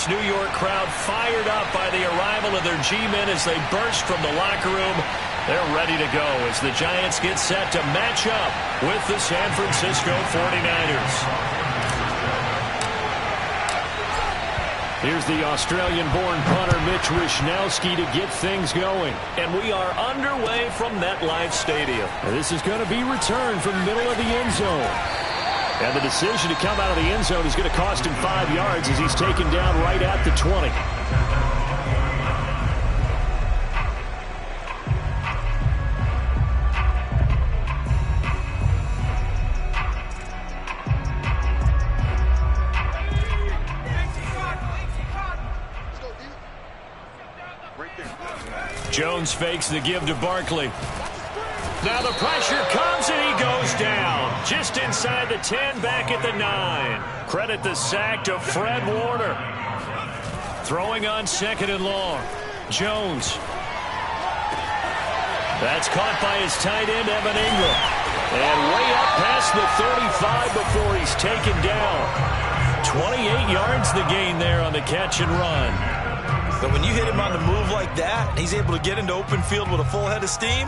this New York crowd fired up by the arrival of their G-men as they burst from the locker room. They're ready to go as the Giants get set to match up with the San Francisco 49ers. Here's the Australian-born punter Mitch Wishnowsky to get things going. And we are underway from MetLife Stadium. And this is going to be returned from the middle of the end zone. And the decision to come out of the end zone is going to cost him 5 yards as he's taken down right at the 20. Jones fakes the give to Barkley. Now the pressure comes and he goes down. Just inside the 10, back at the 9. Credit the sack to Fred Warner. Throwing on 2nd and long. Jones. That's caught by his tight end, Evan Ingram. And way up past the 35 before he's taken down. 28 yards the gain there on the catch and run. But when you hit him on the move like that, he's able to get into open field with a full head of steam,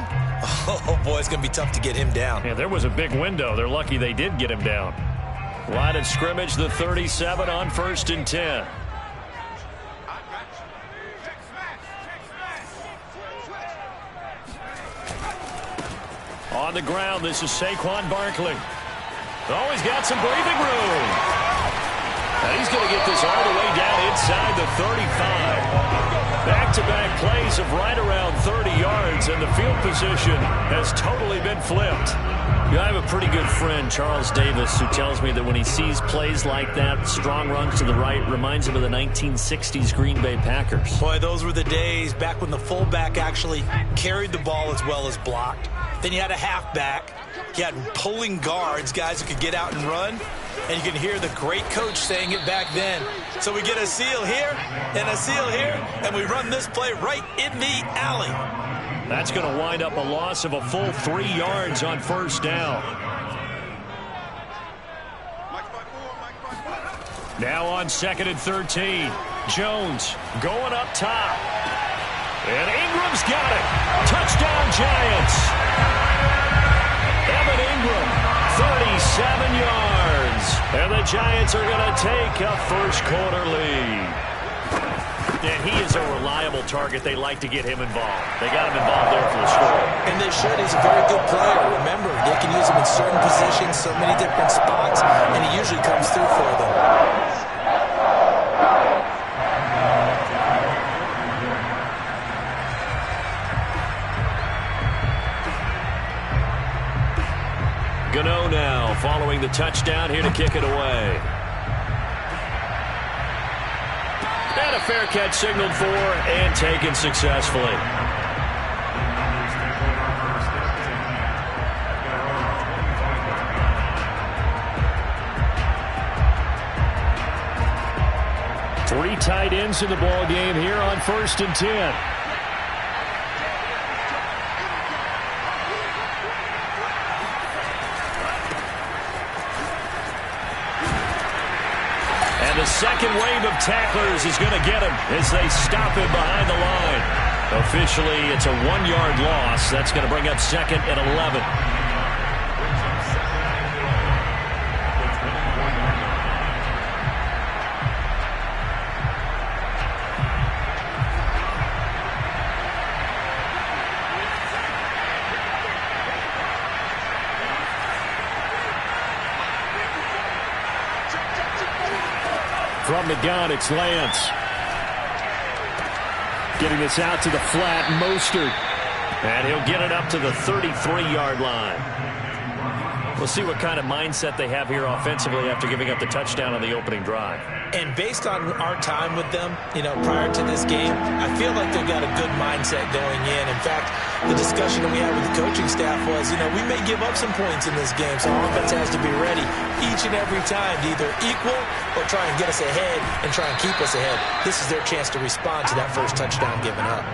oh boy, it's going to be tough to get him down. Yeah, there was a big window. They're lucky they did get him down. Line of scrimmage, the 37 on 1st and 10. On the ground, this is Saquon Barkley. Oh, he's got some breathing room. And he's going to get this all the way down inside the 35. Back-to-back plays of right around 30 yards, and the field position has totally been flipped. I have a pretty good friend, Charles Davis, who tells me that when he sees plays like that, strong runs to the right, reminds him of the 1960s Green Bay Packers. Boy, those were the days back when the fullback actually carried the ball as well as blocked. Then you had a halfback. You had pulling guards, guys who could get out and run. And you can hear the great coach saying it back then. So we get a seal here and a seal here, and we run this play right in the alley. That's going to wind up a loss of a full 3 yards on 1st down. Now on 2nd and 13. Jones going up top. And Ingram's got it. Touchdown, Giants. Evan Ingram, 37 yards. And the Giants are going to take a first-quarter lead. And he is a reliable target. They like to get him involved. They got him involved there for the score. And they should. He's a very good player. Remember, they can use him in certain positions, so many different spots, and he usually comes through for them. Gano now following the touchdown here to kick it away. And a fair catch signaled for and taken successfully. Three tight ends in the ball game here on 1st and 10. The second wave of tacklers is going to get him as they stop him behind the line. Officially, it's a 1-yard loss. That's going to bring up 2nd and 11. From the gun, it's Lance. Getting this out to the flat, Mostert. And he'll get it up to the 33-yard line. We'll see what kind of mindset they have here offensively after giving up the touchdown on the opening drive. And based on our time with them, prior to this game, I feel like they've got a good mindset going in. In fact, the discussion that we had with the coaching staff was, we may give up some points in this game, so our offense has to be ready each and every time to either equal or try and get us ahead and try and keep us ahead. This is their chance to respond to that first touchdown given up.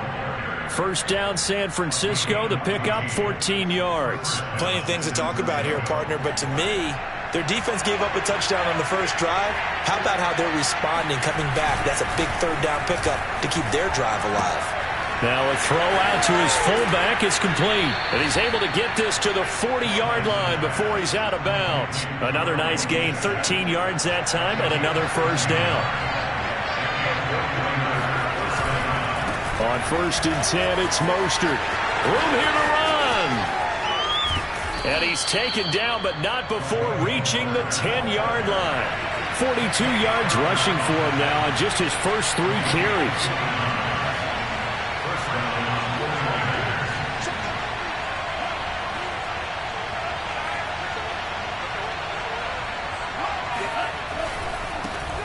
First down, San Francisco. The pickup, 14 yards. Plenty of things to talk about here, partner, but to me, Their defense gave up a touchdown on the first drive. How about how they're responding, coming back? That's a big third down pickup to keep their drive alive. Now a throw out to his fullback is complete. And he's able to get this to the 40-yard line before he's out of bounds. Another nice gain, 13 yards that time, and another first down. On 1st and 10, it's Mostert. Room here to run. And he's taken down, but not before reaching the 10-yard line. 42 yards rushing for him now on just his first 3 carries.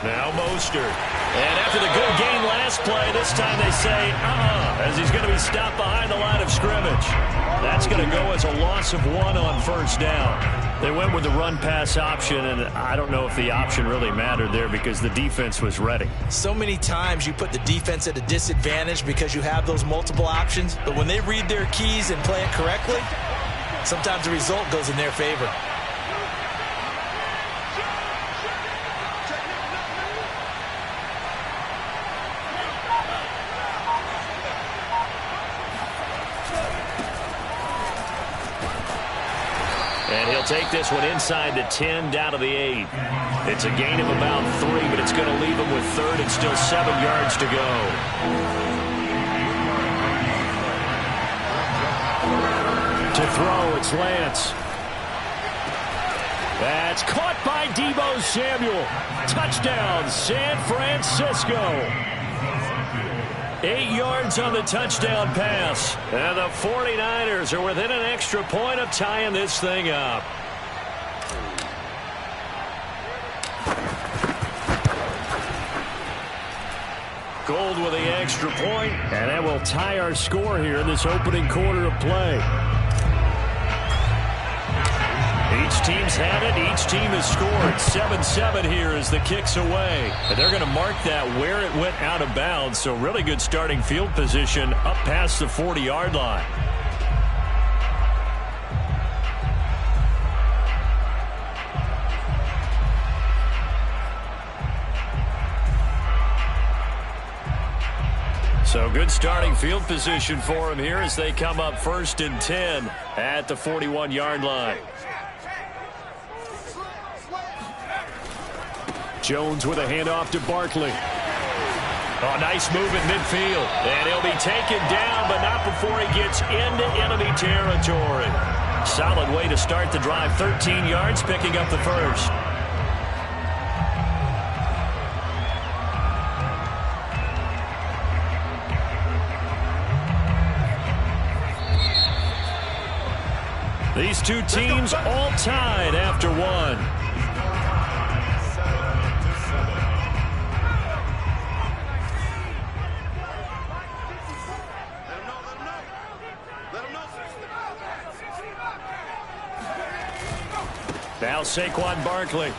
Now Mostert. And after the good gain last play, this time they say, as he's going to be stopped behind the line of scrimmage. That's going to go as a loss of 1 on first down. They went with the run-pass option, and I don't know if the option really mattered there because the defense was ready. So many times you put the defense at a disadvantage because you have those multiple options, but when they read their keys and play it correctly, sometimes the result goes in their favor. And he'll take this one inside the 10, down to the 8. It's a gain of about 3, but it's going to leave him with 3rd and still 7 yards to go. To throw, it's Lance. That's caught by Deebo Samuel. Touchdown, San Francisco. 8 yards on the touchdown pass. And the 49ers are within an extra point of tying this thing up. Gold with the extra point, and that will tie our score here in this opening quarter of play. Each team's had it. Each team has scored. 7-7 here as the kick's away. And they're going to mark that where it went out of bounds. So really good starting field position up past the 40-yard line. So good starting field position for him here as they come up 1st and 10 at the 41-yard line. Jones with a handoff to Barkley. Oh, nice move in midfield. And he'll be taken down, but not before he gets into enemy territory. Solid way to start the drive. 13 yards, picking up the first. These two teams all tied after 1. Now Saquon Barkley.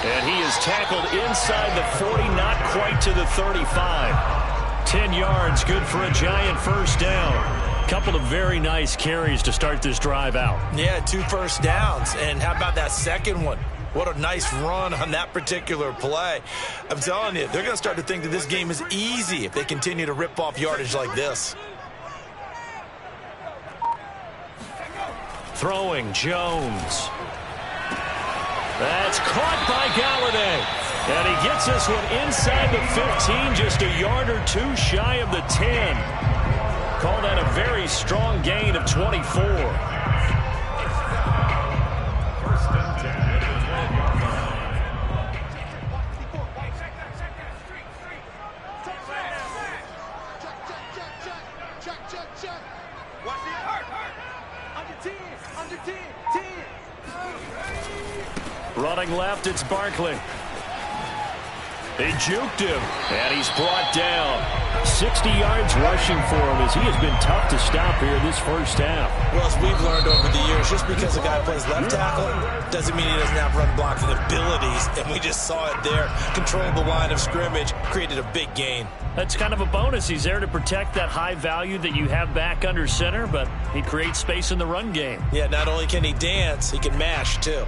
And he is tackled inside the 40, not quite to the 35. 10 yards, good for a giant first down. Couple of very nice carries to start this drive out. Yeah, 2 first downs. And how about that second one? What a nice run on that particular play. I'm telling you, they're going to start to think that this game is easy if they continue to rip off yardage like this. Throwing, Jones. That's caught by Galladay. And he gets this one inside the 15, just a yard or 2 shy of the 10. Call that a very strong gain of 24. Running left, it's Barkley. They juked him, and he's brought down. 60 yards rushing for him as he has been tough to stop here this first half. Well, as we've learned over the years, just because a guy plays left tackle doesn't mean he doesn't have run blocking abilities, and we just saw it there. Controlled the line of scrimmage, created a big gain. That's kind of a bonus. He's there to protect that high value that you have back under center, but he creates space in the run game. Yeah, not only can he dance, he can mash, too.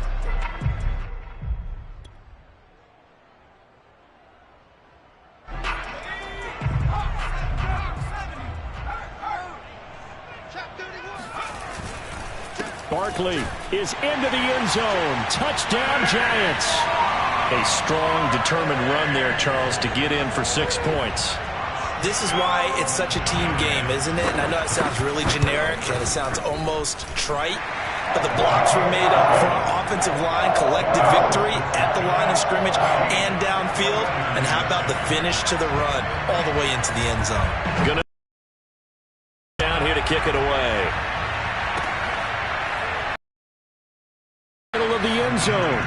Barkley is into the end zone. Touchdown, Giants. A strong, determined run there, Charles, to get in for 6 points. This is why it's such a team game, isn't it? And I know it sounds really generic and it sounds almost trite, but the blocks were made up front, offensive line, collective victory at the line of scrimmage and downfield. And how about the finish to the run all the way into the end zone? Gonna down here to kick it away. Middle of the end zone.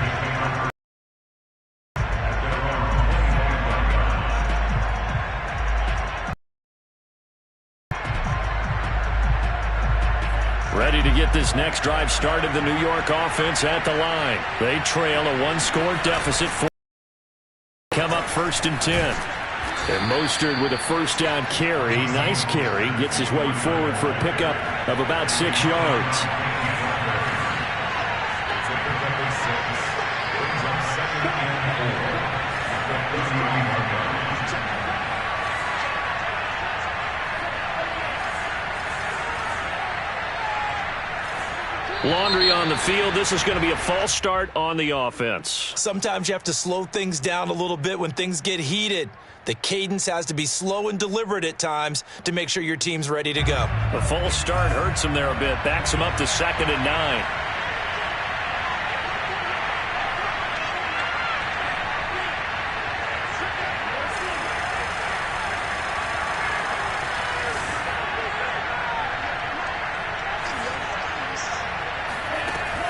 Ready to get this next drive started, the New York offense at the line. They trail a 1-score deficit. Come up 1st and 10. And Mostert with a first down carry. Nice carry. Gets his way forward for a pickup of about 6 yards. Laundry on the field. This is going to be a false start on the offense. Sometimes you have to slow things down a little bit when things get heated. The cadence has to be slow and deliberate at times to make sure your team's ready to go. A false start hurts him there a bit. Backs him up to 2nd and 9.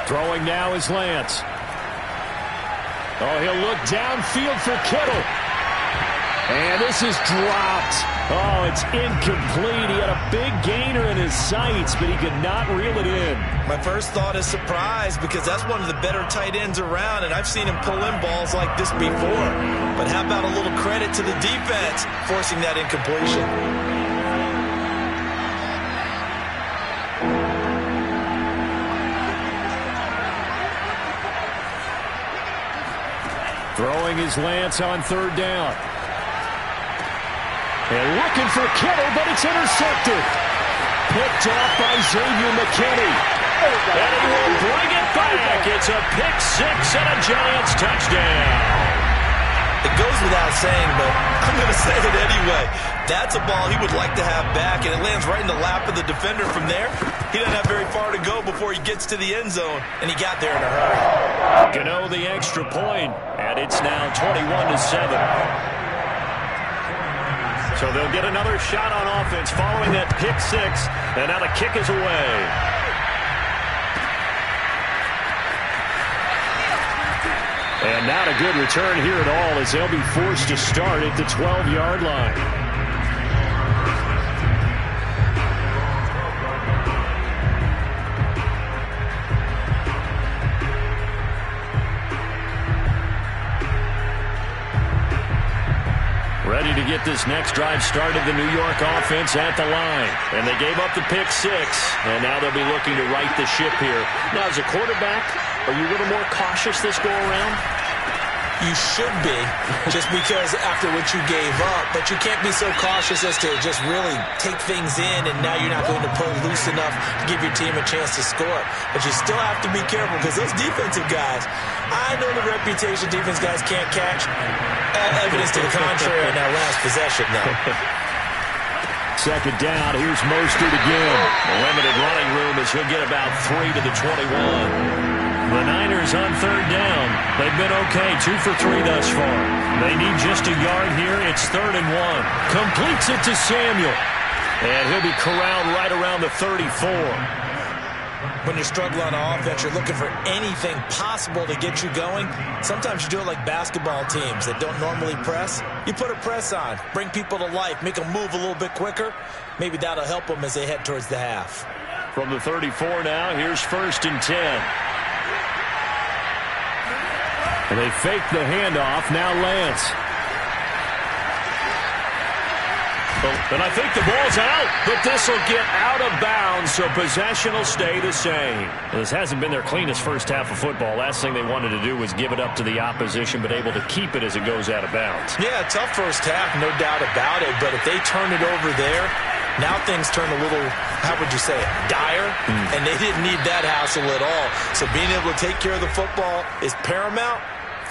Throwing now is Lance. Oh, he'll look downfield for Kittle. And this is dropped. Oh, it's incomplete. He had a big gainer in his sights, but he could not reel it in. My first thought is surprise because that's one of the better tight ends around, and I've seen him pull in balls like this before. But how about a little credit to the defense forcing that incompletion? Throwing his Lance on 3rd down. And looking for Kittle, but it's intercepted. Picked off by Xavier McKinney. And he will bring it back. It's a pick 6 and a Giants touchdown. It goes without saying, but I'm going to say it anyway. That's a ball he would like to have back, and it lands right in the lap of the defender from there. He doesn't have very far to go before he gets to the end zone, and he got there in a hurry. Gano the extra point, and it's now 21-7. So they'll get another shot on offense following that pick 6, and now the kick is away. And not a good return here at all as they'll be forced to start at the 12-yard line. Ready to get this next drive started, the New York offense at the line. And they gave up the pick 6, and now they'll be looking to right the ship here. Now, as a quarterback, are you a little more cautious this go-around? You should be, just because after what you gave up, but you can't be so cautious as to just really take things in, and now you're not going to play loose enough to give your team a chance to score. But you still have to be careful because those defensive guys, I know the reputation defense guys can't catch. Evidence to the contrary in that last possession, though. 2nd down, here's Mostert again. A limited running room as he'll get about 3 to the 21. The Niners on 3rd down. They've been okay, 2 for 3 thus far. They need just a yard here. It's 3rd and 1. Completes it to Samuel. And he'll be corralled right around the 34. When you're struggling on offense, you're looking for anything possible to get you going. Sometimes you do it like basketball teams that don't normally press. You put a press on, bring people to life, make them move a little bit quicker. Maybe that'll help them as they head towards the half. From the 34 now, here's 1st and 10. And they fake the handoff. Now Lance. And I think the ball's out, but this will get out of bounds, so possession will stay the same. This hasn't been their cleanest first half of football. Last thing they wanted to do was give it up to the opposition, but able to keep it as it goes out of bounds. Yeah, tough first half, no doubt about it, but if they turn it over there, now things turn a little, how would you say it, dire, and they didn't need that hassle at all. So being able to take care of the football is paramount.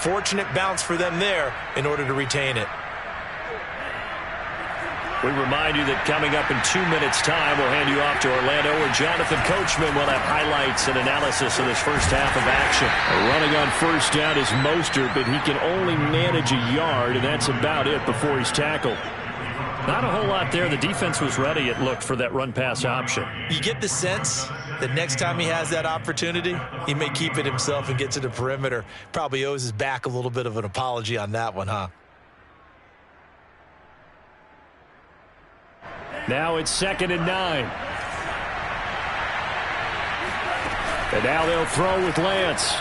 Fortunate bounce for them there in order to retain it. We remind you that coming up in 2 minutes' time, we'll hand you off to Orlando, where Jonathan Coachman will have highlights and analysis of this first half of action. Running on first down is Mostert, but he can only manage a yard, and that's about it before he's tackled. Not a whole lot there. The defense was ready, it looked, for that run-pass option. You get the sense that next time he has that opportunity, he may keep it himself and get to the perimeter. Probably owes his back a little bit of an apology on that one, huh? Now it's 2nd and 9. And now they'll throw with Lance.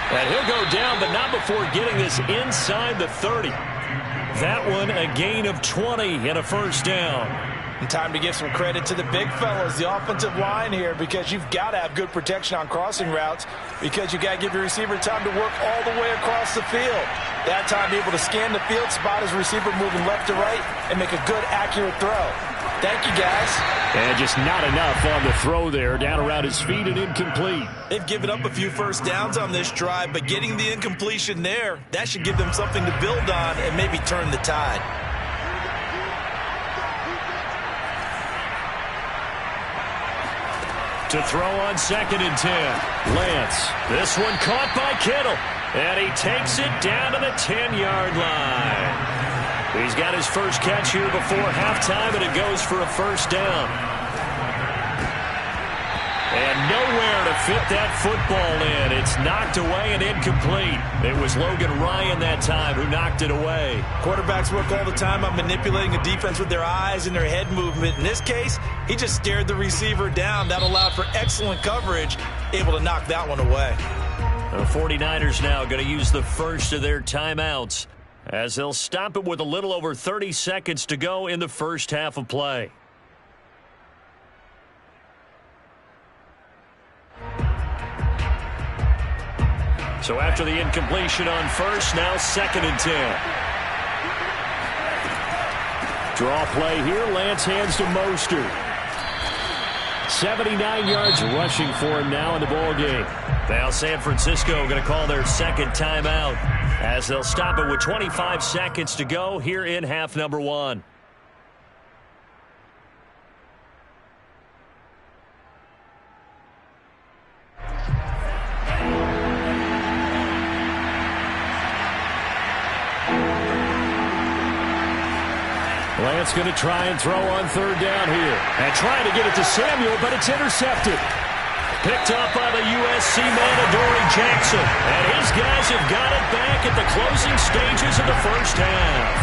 And he'll go down, but not before getting this inside the 30. That one a gain of 20 and a first down. And time to give some credit to the big fellas, the offensive line here, because you've got to have good protection on crossing routes, because you got to give your receiver time to work all the way across the field. That time, be able to scan the field, spot his receiver moving left to right, and make a good, accurate throw. Thank you, guys. And just not enough on the throw there. Down around his feet and incomplete. They've given up a few first downs on this drive, but getting the incompletion there, that should give them something to build on and maybe turn the tide. To throw on 2nd and 10. Lance. This one caught by Kittle. And he takes it down to the 10-yard line. He's got his first catch here before halftime, and it goes for a first down. And nowhere to fit that football in. It's knocked away and incomplete. It was Logan Ryan that time who knocked it away. Quarterbacks work all the time on manipulating a defense with their eyes and their head movement. In this case, he just stared the receiver down. That allowed for excellent coverage, able to knock that one away. The 49ers now going to use the first of their timeouts as they'll stop it with a little over 30 seconds to go in the first half of play. So after the incompletion on first, now 2nd and 10. Draw play here. Lance hands to Mostert. 79 yards rushing for him now in the ball game. Now San Francisco going to call their second timeout as they'll stop it with 25 seconds to go here in half number 1. Lance going to try and throw on 3rd down here. And trying to get it to Samuel, but it's intercepted. Picked up by the USC man, Adoree Jackson. And his guys have got it back at the closing stages of the first half.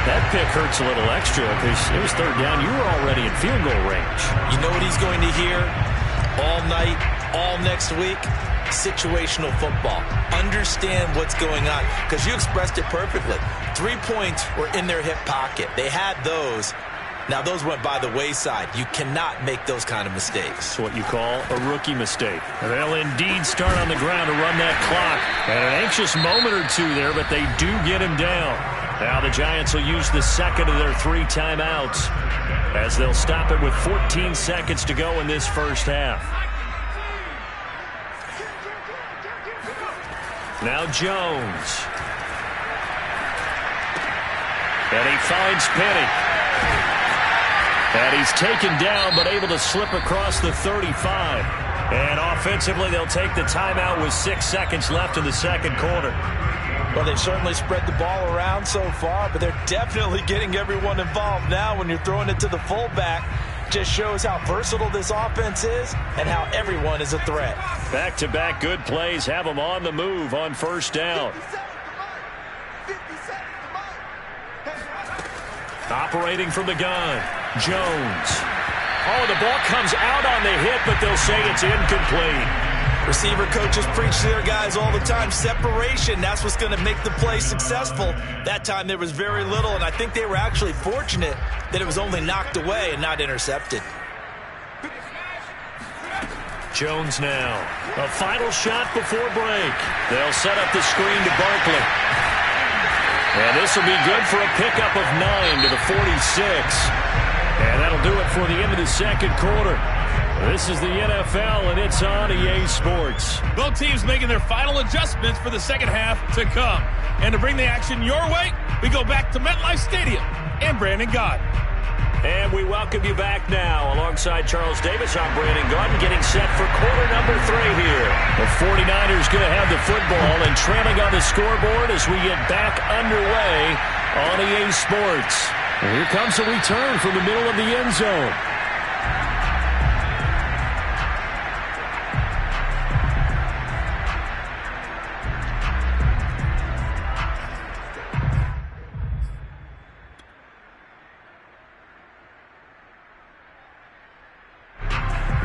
That pick hurts a little extra because it was 3rd down. You were already in field goal range. You know what he's going to hear all night, all next week? Situational football. Understand what's going on, because you expressed it perfectly. 3 points were in their hip pocket. They had those. Now those went by the wayside. You cannot make those kind of mistakes. It's what you call a rookie mistake. They'll indeed start on the ground to run that clock. And an anxious moment or two there, but they do get him down. Now the Giants will use the second of their 3 timeouts as they'll stop it with 14 seconds to go in this first half. Now Jones. And he finds Penny. And he's taken down, but able to slip across the 35. And offensively, they'll take the timeout with 6 seconds left in the second quarter. Well, they've certainly spread the ball around so far, but they're definitely getting everyone involved now when you're throwing it to the fullback. Just shows how versatile this offense is and how everyone is a threat. Back-to-back good plays have them on the move on first down. Operating from the gun, Jones. Oh, the ball comes out on the hit, but they'll say it's incomplete. Receiver coaches preach to their guys all the time. Separation, that's what's going to make the play successful. That time there was very little, and I think they were actually fortunate that it was only knocked away and not intercepted. Jones now. A final shot before break. They'll set up the screen to Barkley. And this will be good for a pickup of 9 to the 46. And that'll do it for the end of the second quarter. This is the NFL, and it's on EA Sports. Both teams making their final adjustments for the second half to come. And to bring the action your way, we go back to MetLife Stadium and Brandon Gott. And we welcome you back now. Alongside Charles Davis, I'm Brandon Gott, getting set for quarter number 3 here. The 49ers going to have the football and trailing on the scoreboard as we get back underway on EA Sports. And here comes a return from the middle of the end zone.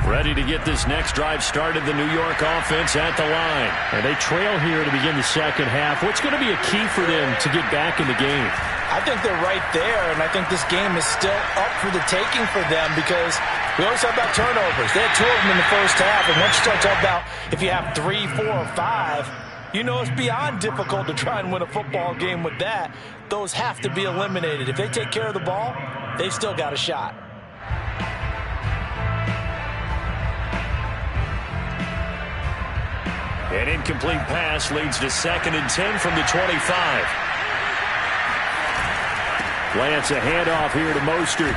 Ready to get this next drive started, the New York offense at the line. And they trail here to begin the second half. What's going to be a key for them to get back in the game? I think they're right there, and I think this game is still up for the taking for them because we always talk about turnovers. They had 2 of them in the first half, and once you start talking about if you have 3, 4, or 5, you know it's beyond difficult to try and win a football game with that. Those have to be eliminated. If they take care of the ball, they've still got a shot. An incomplete pass leads to 2nd and 10 from the 25. Lance a handoff here to Mostert.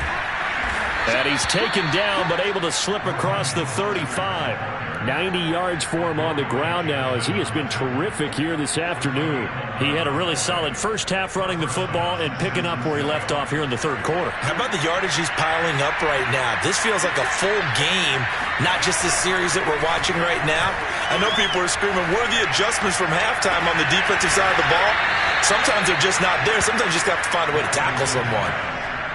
And he's taken down but able to slip across the 35. 90 yards for him on the ground now as he has been terrific here this afternoon. He had a really solid first half running the football and picking up where he left off here in the third quarter. How about the yardage he's piling up right now? This feels like a full game, not just the series that we're watching right now. I know people are screaming, where are the adjustments from halftime on the defensive side of the ball? Sometimes they're just not there. Sometimes you just have to find a way to tackle someone.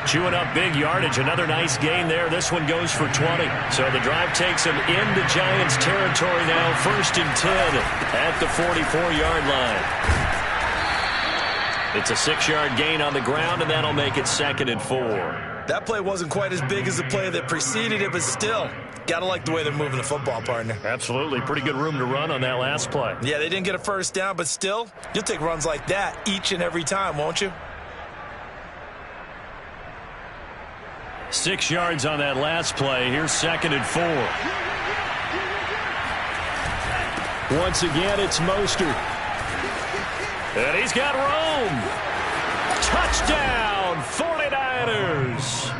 Chewing up big yardage. Another nice gain there. This one goes for 20. So the drive takes him into Giants territory now. 1st and 10 at the 44-yard line. It's a 6-yard gain on the ground, and that'll make it 2nd and 4. That play wasn't quite as big as the play that preceded it, but still, gotta like the way they're moving the football, partner. Absolutely. Pretty good room to run on that last play. Yeah, they didn't get a first down, but still, you'll take runs like that each and every time, won't you? 6 yards on that last play. Here's 2nd and 4. Once again, it's Mostert. And he's got room. Touchdown, 49ers.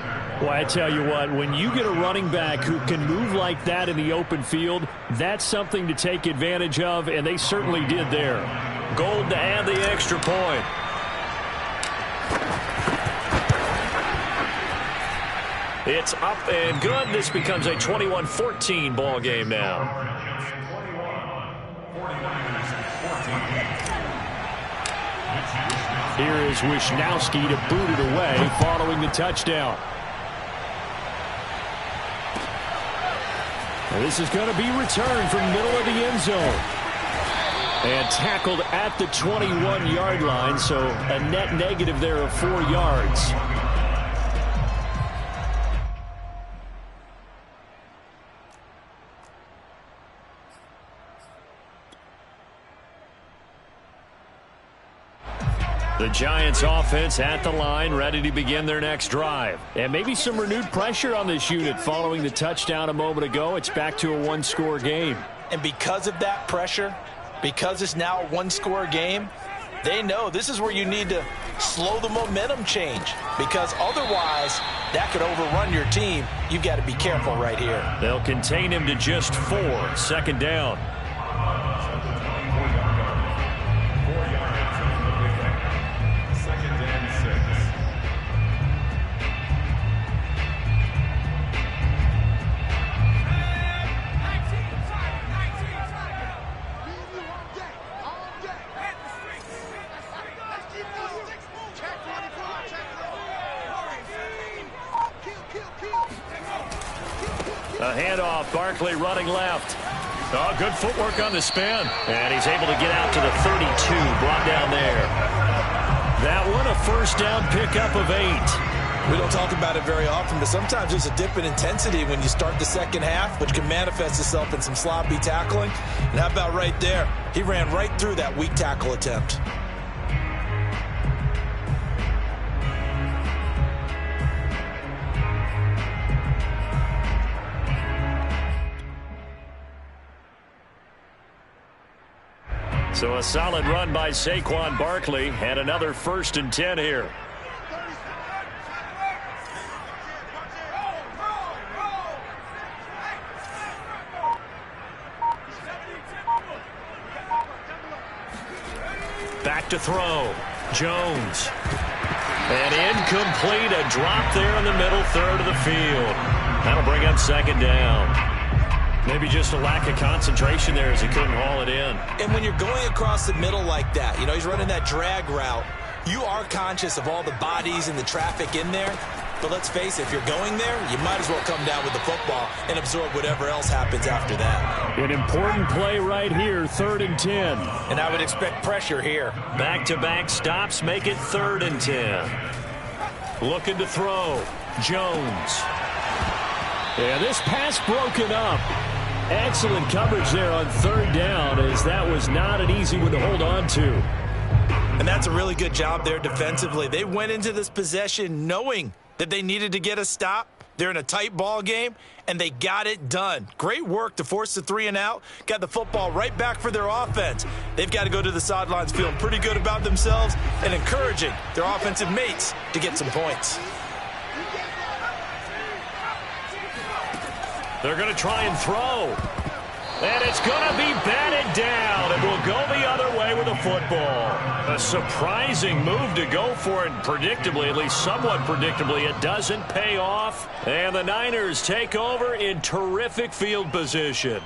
Well, I tell you what, when you get a running back who can move like that in the open field, that's something to take advantage of, and they certainly did there. Gold to add the extra point. It's up and good. This becomes a 21-14 ball game now. Here is Wisnowski to boot it away following the touchdown. And this is going to be returned from the middle of the end zone. And tackled at the 21-yard line, so a net negative there of 4 yards. The Giants offense at the line, ready to begin their next drive. And maybe some renewed pressure on this unit following the touchdown a moment ago. It's back to a 1-score game. And because of that pressure, because it's now a 1-score game, they know this is where you need to slow the momentum change. Because otherwise, that could overrun your team. You've got to be careful right here. They'll contain him to just 4. Second down. A handoff. Barkley running left. Oh, good footwork on the spin. And he's able to get out to the 32. Brought down there. That one a first down pickup of 8. We don't talk about it very often, but sometimes there's a dip in intensity when you start the second half, which can manifest itself in some sloppy tackling. And how about right there? He ran right through that weak tackle attempt. So a solid run by Saquon Barkley and another 1st and 10 here. Back to throw. Jones. And incomplete. A drop there in the middle third of the field. That'll bring up 2nd down. Maybe just a lack of concentration there as he couldn't haul it in. And when you're going across the middle like that, you know, he's running that drag route, you are conscious of all the bodies and the traffic in there. But let's face it, if you're going there, you might as well come down with the football and absorb whatever else happens after that. An important play right here, 3rd and 10. And I would expect pressure here. Back-to-back stops make it 3rd and 10. Looking to throw. Jones. Yeah, this pass broken up. Excellent coverage there on 3rd down, as that was not an easy one to hold on to. And that's a really good job there defensively. They went into this possession knowing that they needed to get a stop. They're in a tight ball game, and they got it done. Great work to force the 3 and out. Got the football right back for their offense. They've got to go to the sidelines feeling pretty good about themselves and encouraging their offensive mates to get some points. They're going to try and throw. And it's going to be batted down. It will go the other way with the football. A surprising move to go for it. Predictably, at least somewhat predictably, it doesn't pay off. And the Niners take over in terrific field position.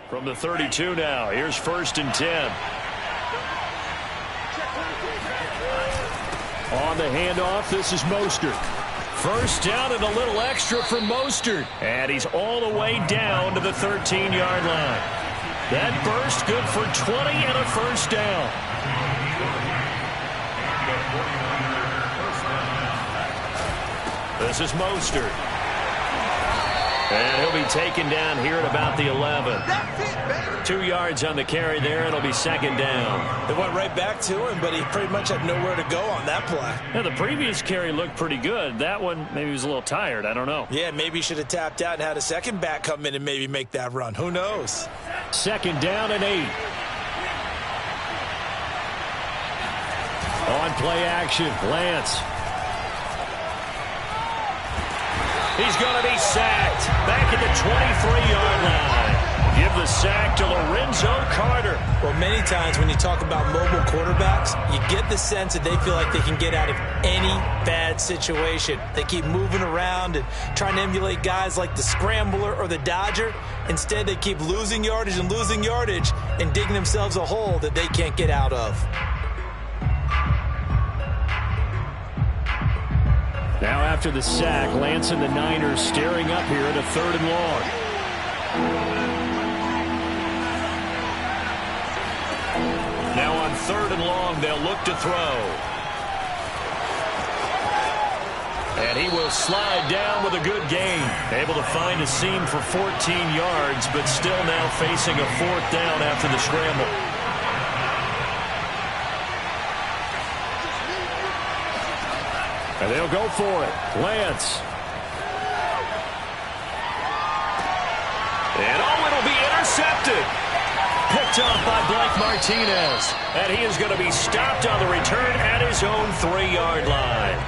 From the 32 now, here's 1st and 10. On the handoff, this is Mostert. First down and a little extra for Mostert. And he's all the way down to the 13-yard line. That burst good for 20 and a first down. This is Mostert. And he'll be taken down here at about the 11. 2 yards on the carry there. It'll be 2nd down. They went right back to him, but he pretty much had nowhere to go on that play. Now, the previous carry looked pretty good. That one, maybe he was a little tired. I don't know. Yeah, maybe he should have tapped out and had a second back come in and maybe make that run. Who knows? 2nd down and 8. On play action, Lance. He's going to be sacked back at the 23-yard line. Give the sack to Lorenzo Carter. Well, many times when you talk about mobile quarterbacks, you get the sense that they feel like they can get out of any bad situation. They keep moving around and trying to emulate guys like the Scrambler or the Dodger. Instead, they keep losing yardage and digging themselves a hole that they can't get out of. Now after the sack, Lance and the Niners staring up here at a 3rd and long. Now on 3rd and long, they'll look to throw. And he will slide down with a good gain. Able to find a seam for 14 yards, but still now facing a 4th down after the scramble. And they'll go for it. Lance. And it'll be intercepted. picked off by Blake Martinez. And he is going to be stopped on the return at his own 3-yard line.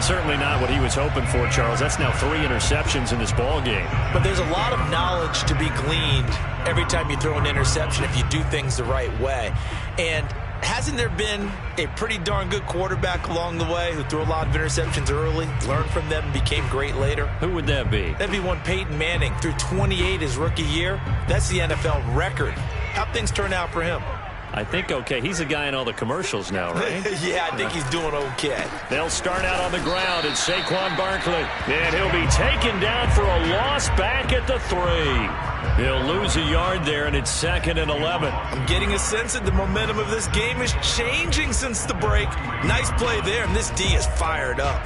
Certainly not what he was hoping for, Charles. That's now 3 interceptions in this ball game. But there's a lot of knowledge to be gleaned every time you throw an interception if you do things the right way. And hasn't there been a pretty darn good quarterback along the way who threw a lot of interceptions early, learned from them, and became great later? Who would that be? That'd be one Peyton Manning. Threw 28 his rookie year. That's the NFL record. How'd things turn out for him? I think okay. He's a guy in all the commercials now, right? Yeah, I think he's doing okay. They'll start out on the ground. It's Saquon Barkley. And he'll be taken down for a loss back at the 3. He'll lose a yard there, and it's 2nd and 11. I'm getting a sense that the momentum of this game is changing since the break. Nice play there, and this D is fired up.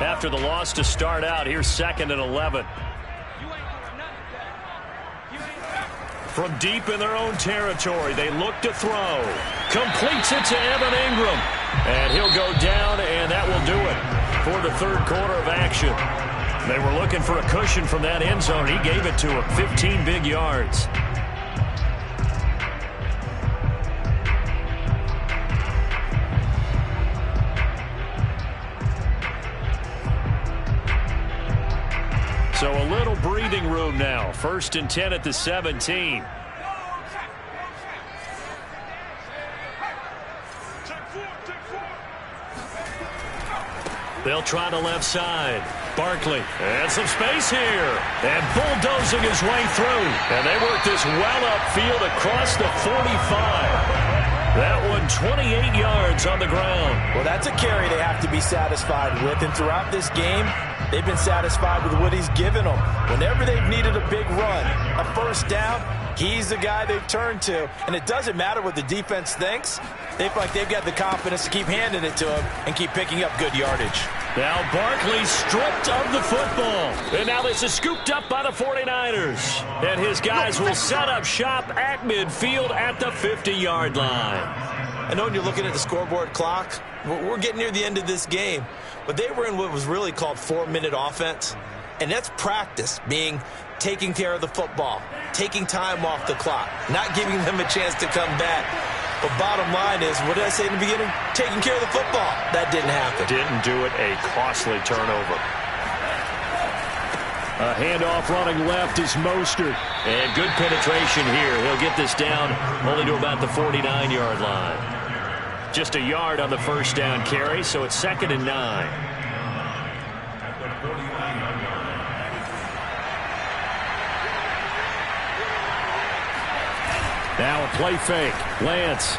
After the loss to start out, here's 2nd and 11. From deep in their own territory, they look to throw. Completes it to Evan Ingram. And he'll go down, and that will do it for the 3rd quarter of action. They were looking for a cushion from that end zone. He gave it to him. 15 big yards. So a little breathing room now. 1st and 10 at the 17. They'll try the left side. Barkley, and some space here. And bulldozing his way through. And they work this well upfield across the 45. That one 28 yards on the ground. Well, that's a carry they have to be satisfied with. And throughout this game, they've been satisfied with what he's given them. Whenever they've needed a big run, a 1st down, he's the guy they've turned to. And it doesn't matter what the defense thinks. They feel like they've got the confidence to keep handing it to him and keep picking up good yardage. Now Barkley stripped of the football. And now this is scooped up by the 49ers. And his guys will set up shop at midfield at the 50-yard line. I know when you're looking at the scoreboard clock, we're getting near the end of this game. But they were in what was really called 4-minute offense. And that's practice, being taking care of the football, taking time off the clock, not giving them a chance to come back. But bottom line is, what did I say in the beginning? Taking care of the football. That didn't happen. Didn't do it. A costly turnover. A handoff running left is Mostert. And good penetration here. He'll get this down only to about the 49-yard line. Just a yard on the 1st down carry, so it's 2nd and 9. Now a play fake. Lance.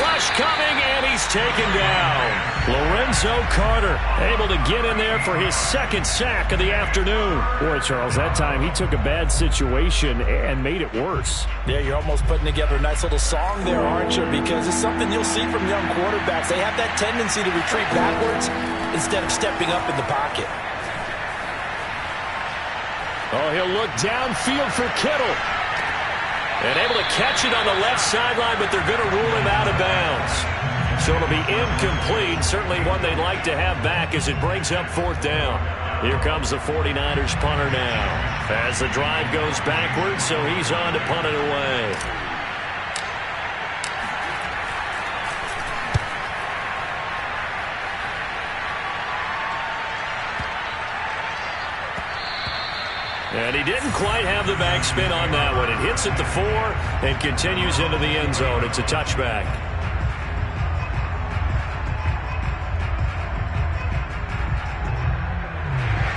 Rush coming, and he's taken down. Lorenzo Carter able to get in there for his 2nd sack of the afternoon. Boy, Charles, that time he took a bad situation and made it worse. Yeah, you're almost putting together a nice little song there, aren't you? Because it's something you'll see from young quarterbacks. They have that tendency to retreat backwards instead of stepping up in the pocket. Oh, he'll look downfield for Kittle. And able to catch it on the left sideline, but they're going to rule him out of bounds. So it'll be incomplete. Certainly one they'd like to have back as it brings up 4th down. Here comes the 49ers punter now. As the drive goes backwards, so he's on to punt it away. And he didn't quite have the backspin on that one. It hits at the 4 and continues into the end zone. It's a touchback.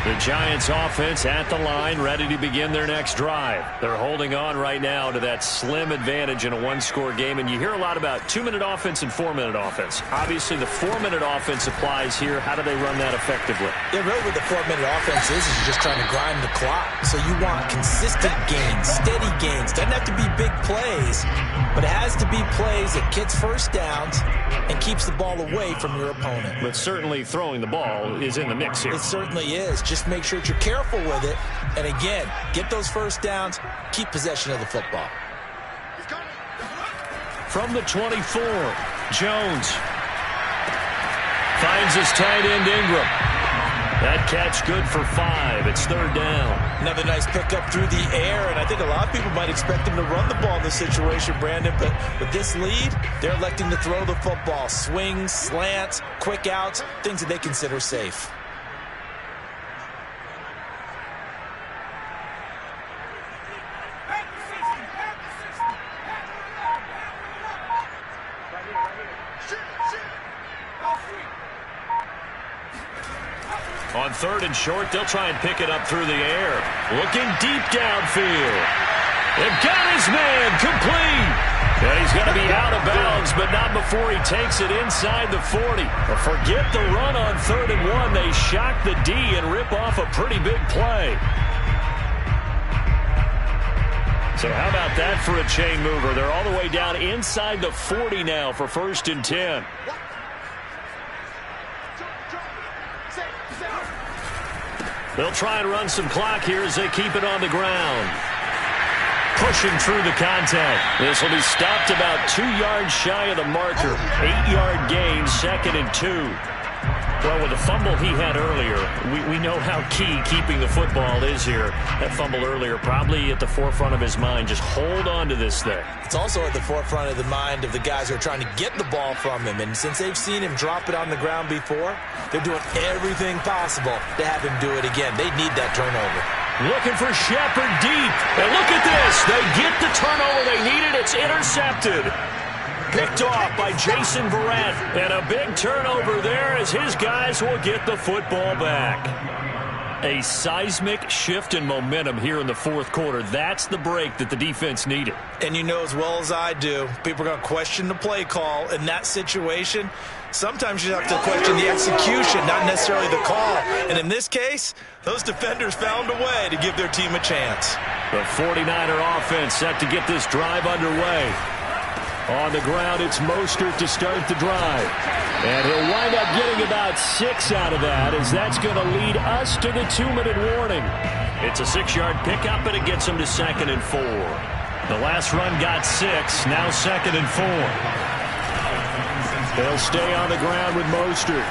The Giants offense at the line, ready to begin their next drive. They're holding on right now to that slim advantage in a 1-score game. And you hear a lot about 2-minute offense and 4-minute offense. Obviously, the 4-minute offense applies here. How do they run that effectively? Yeah, really what the 4-minute offense is you're just trying to grind the clock. So you want consistent gains, steady gains. Doesn't have to be big plays, but it has to be plays that gets 1st downs and keeps the ball away from your opponent. But certainly throwing the ball is in the mix here. It certainly is. Just make sure that you're careful with it. And again, get those 1st downs, keep possession of the football. From the 24, Jones finds his tight end Ingram. That catch good for 5. It's 3rd down. Another nice pickup through the air, and I think a lot of people might expect him to run the ball in this situation, Brandon, but with this lead, they're electing to throw the football. Swings, slants, quick outs, things that they consider safe. On 3rd and short, they'll try and pick it up through the air. Looking deep downfield. They've got his man complete. And he's going to be out of bounds, but not before he takes it inside the 40. Forget the run on 3rd and 1. They shock the D and rip off a pretty big play. So how about that for a chain mover? They're all the way down inside the 40 now for 1st and 10. They'll try and run some clock here as they keep it on the ground. Pushing through the contact. This will be stopped about 2 yards shy of the marker. 8-yard gain, 2nd and 2. Well, with the fumble he had earlier, we know how key keeping the football is here. That fumble earlier probably at the forefront of his mind. Just hold on to this thing. It's also at the forefront of the mind of the guys who are trying to get the ball from him. And since they've seen him drop it on the ground before, they're doing everything possible to have him do it again. They need that turnover. Looking for Shepard deep. And look at this. They get the turnover they needed. It's intercepted. Picked off by Jason Verrett. And a big turnover there as his guys will get the football back. A seismic shift in momentum here in the 4th quarter. That's the break that the defense needed. And you know as well as I do, people are going to question the play call in that situation. Sometimes you have to question the execution, not necessarily the call. And in this case, those defenders found a way to give their team a chance. The 49er offense set to get this drive underway. On the ground, it's Mostert to start the drive. And he'll wind up getting about 6 out of that, as that's going to lead us to the 2-minute warning. It's a 6-yard pickup, and it gets him to 2nd and 4. The last run got 6, now 2nd and 4. They'll stay on the ground with Mostert.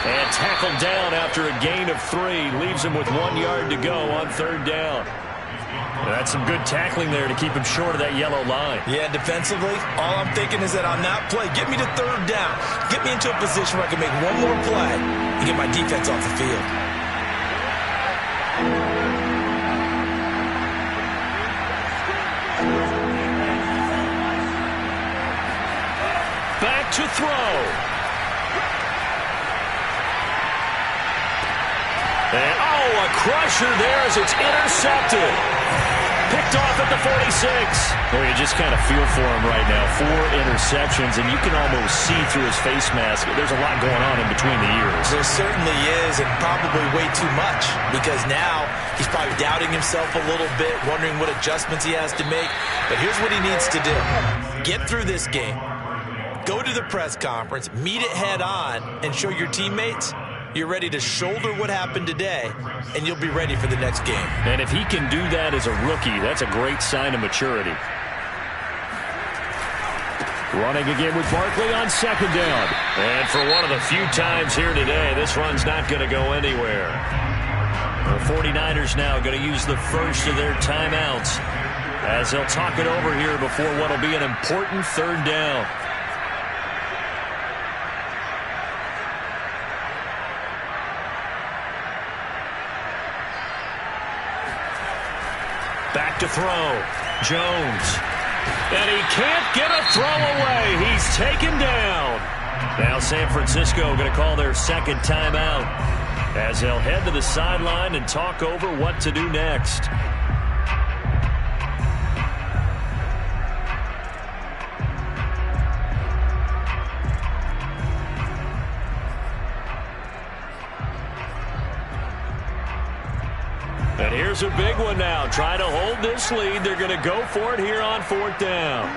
And tackled down after a gain of 3. Leaves him with 1 yard to go on 3rd down. That's some good tackling there to keep him short of that yellow line. Yeah, defensively, all I'm thinking is that on that play, get me to 3rd down. Get me into a position where I can make one more play and get my defense off the field. Back to throw. And, a crusher there as it's intercepted. Picked off at the 46. Well, you just kind of feel for him right now. 4 interceptions, and you can almost see through his face mask. There's a lot going on in between the ears. There certainly is, and probably way too much, because now he's probably doubting himself a little bit, wondering what adjustments he has to make. But here's what he needs to do. Get through this game. Go to the press conference, meet it head on, and show your teammates you're ready to shoulder what happened today, and you'll be ready for the next game. And if he can do that as a rookie, that's a great sign of maturity. Running again with Barkley on 2nd down. And for one of the few times here today, this run's not going to go anywhere. The 49ers now going to use the first of their timeouts as they'll talk it over here before what will be an important 3rd down. Back to throw. Jones. And he can't get a throw away. He's taken down. Now San Francisco going to call their 2nd timeout as they'll head to the sideline and talk over what to do next. And here's a big one now. Trying to hold this lead. They're going to go for it here on 4th down.